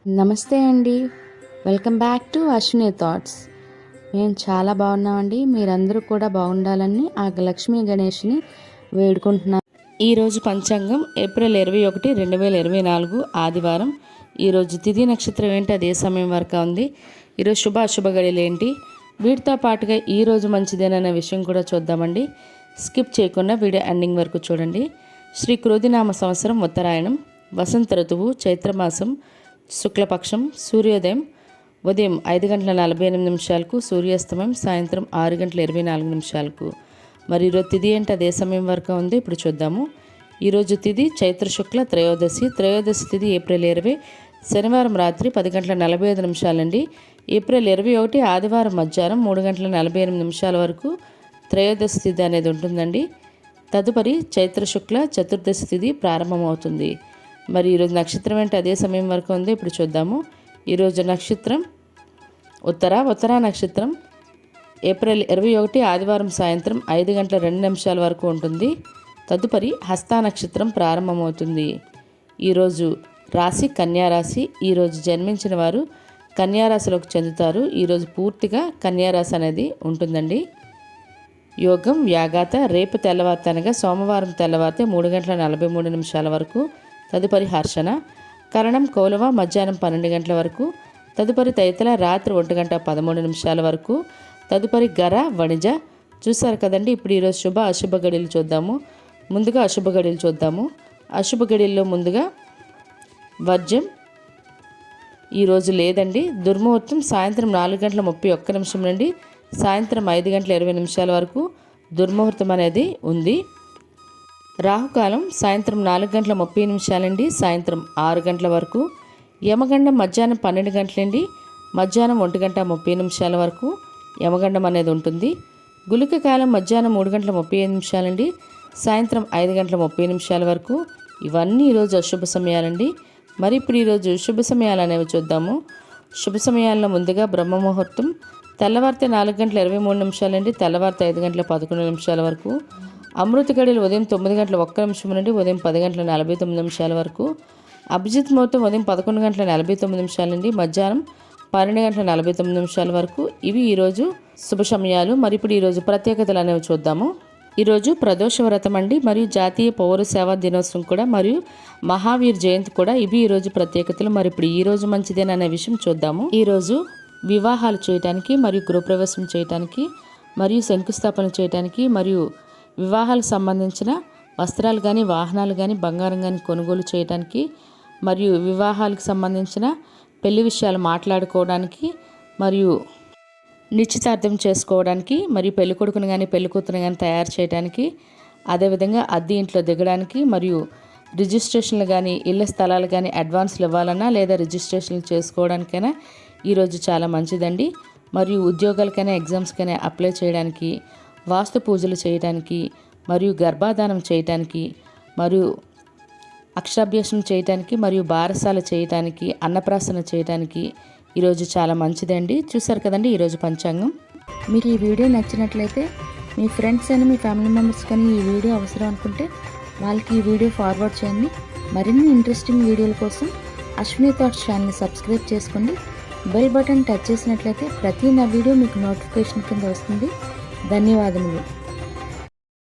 నమస్తే అండి. Welcome back to Ashwini thoughts. మేము చాలా బాగున్నామండి. మీరందరూ కూడా బాగుండాలని ఆ లక్ష్మీ గణేష్ని వేడుకుంటున్నాం. ఈరోజు పంచాంగం ఏప్రిల్ 21, 2024 ఆదివారం. ఈరోజు తిథి నక్షత్రం ఏంటి, అదే సమయం వరకు ఉంది. ఈరోజు శుభ అశుభ గడియలు ఏంటి, వీటితో పాటుగా ఈరోజు మంచిదేనన్న విషయం కూడా చూద్దామండి. స్కిప్ చేయకుండా వీడియో ఎండింగ్ వరకు చూడండి. శ్రీ క్రోధినామ సంవత్సరం ఉత్తరాయణం, వసంత ఋతువు, చైత్రమాసం, శుక్లపక్షం, సూర్యోదయం ఉదయం 5:48 సూర్యాస్తమయం సాయంత్రం 6:24. మరి ఈరోజు తిథి ఏంటి, అదే సమయం వరకు ఉంది. ఇప్పుడు చూద్దాము. ఈరోజు తిథి చైత్ర శుక్ల త్రయోదశి. త్రయోదశి తిథి ఏప్రిల్ 20 శనివారం రాత్రి 10:45 అండి. ఏప్రిల్ 21 ఆదివారం మధ్యాహ్నం 3:48 వరకు త్రయోదశి తిథి అనేది ఉంటుందండి. తదుపరి చైత్ర శుక్ల చతుర్దశి తిథి ప్రారంభమవుతుంది. మరి ఈరోజు నక్షత్రం ఏంటి, అదే సమయం వరకు ఉంది. ఇప్పుడు చూద్దాము. ఈరోజు నక్షత్రం ఉత్తర నక్షత్రం ఏప్రిల్ 21 ఆదివారం సాయంత్రం 5:02 వరకు ఉంటుంది. తదుపరి హస్త నక్షత్రం ప్రారంభమవుతుంది. ఈరోజు రాశి కన్యారాశి. ఈరోజు జన్మించిన వారు కన్యారాశిలోకి చెందుతారు. ఈరోజు పూర్తిగా కన్యారాశి అనేది ఉంటుందండి. యోగం యాగాత రేపు తెల్లవారితే అనగా సోమవారం తెల్లవారితే 3:43 వరకు. తదుపరి హర్షణ కరణం కౌలవ మధ్యాహ్నం 12 వరకు. తదుపరి తైతల రాత్రి 1:13 వరకు. తదుపరి గర వణిజ. చూసారు కదండి. ఇప్పుడు ఈరోజు శుభ అశుభ గడియలు చూద్దాము. ముందుగా అశుభ గడియలు చూద్దాము. అశుభ గడియల్లో ముందుగా వర్జం ఈరోజు లేదండి. దుర్ముహూర్తం సాయంత్రం 4:31 నుండి సాయంత్రం 5:20 వరకు దుర్ముహూర్తం అనేది ఉంది. రాహుకాలం సాయంత్రం 4:30 నుండి సాయంత్రం 6 వరకు. యమగండం మధ్యాహ్నం 12 నుండి మధ్యాహ్నం 1:30 వరకు యమగండం అనేది ఉంటుంది. గుళిక కాలం మధ్యాహ్నం 3:35 నుండి సాయంత్రం 5:30 వరకు. ఇవన్నీ ఈరోజు అశుభ సమయాలండి. మరి ఇప్పుడు ఈరోజు శుభ సమయాలు అనేవి చూద్దాము. శుభ సమయాల్లో ముందుగా బ్రహ్మముహూర్తం తెల్లవారితే 4:23 నుండి తెల్లవారితే 5:11 వరకు. అమృత గడియలు ఉదయం 9:01 నుండి ఉదయం 10:49 వరకు. అభిజిత్ ముహూర్తం ఉదయం 11:49 నుండి మధ్యాహ్నం 12:49 వరకు. ఇవి ఈరోజు శుభ సమయాలు. మరి ఇప్పుడు ఈరోజు ప్రత్యేకతలు అనేవి చూద్దాము. ఈరోజు ప్రదోష వ్రతం అండి, మరియు జాతీయ పౌర సేవా దినోత్సవం కూడా, మరియు మహావీర్ జయంతి కూడా. ఇవి ఈరోజు ప్రత్యేకతలు. మరి ఇప్పుడు ఈరోజు మంచిదేననే విషయం చూద్దాము. ఈరోజు వివాహాలు చేయడానికి, మరియు గృహప్రవేశం చేయడానికి, మరియు శంకుస్థాపన చేయడానికి, మరియు వివాహాలకు సంబంధించిన వస్త్రాలు కానీ, వాహనాలు కానీ, బంగారం కానీ కొనుగోలు చేయడానికి, మరియు వివాహాలకు సంబంధించిన పెళ్లి విషయాలు మాట్లాడుకోవడానికి, మరియు నిశ్చితార్థం చేసుకోవడానికి, మరియు పెళ్ళికొడుకుని కానీ పెళ్ళికూతురు కానీ తయారు చేయడానికి, అదేవిధంగా అద్దె ఇంట్లో దిగడానికి, మరియు రిజిస్ట్రేషన్లు కానీ ఇళ్ళ స్థలాలు కానీ అడ్వాన్స్లు ఇవ్వాలన్నా లేదా రిజిస్ట్రేషన్లు చేసుకోవడానికైనా ఈరోజు చాలా మంచిదండి. మరియు ఉద్యోగాలకైనా ఎగ్జామ్స్కైనా అప్లై చేయడానికి, వాస్తు పూజలు చేయడానికి, మరియు గర్భాధానం చేయడానికి, మరియు అక్షరాభ్యాసం చేయడానికి, మరియు బారసాల చేయడానికి, అన్నప్రాసన చేయడానికి ఈరోజు చాలా మంచిదండి. చూసారు కదండి ఈరోజు పంచాంగం. మీకు ఈ వీడియో నచ్చినట్లయితే మీ ఫ్రెండ్స్ అని, మీ ఫ్యామిలీ మెంబర్స్ కానీ ఈ వీడియో అవసరం అనుకుంటే వాళ్ళకి ఈ వీడియో ఫార్వర్డ్ చేయండి. మరిన్ని ఇంట్రెస్టింగ్ వీడియోల కోసం అశ్విని థాట్స్ ఛానల్ని సబ్స్క్రైబ్ చేసుకోండి. బెల్ బటన్ టచ్ చేసినట్లయితే ప్రతి నా వీడియో మీకు నోటిఫికేషన్ కింద వస్తుంది. ధన్యవాదములు.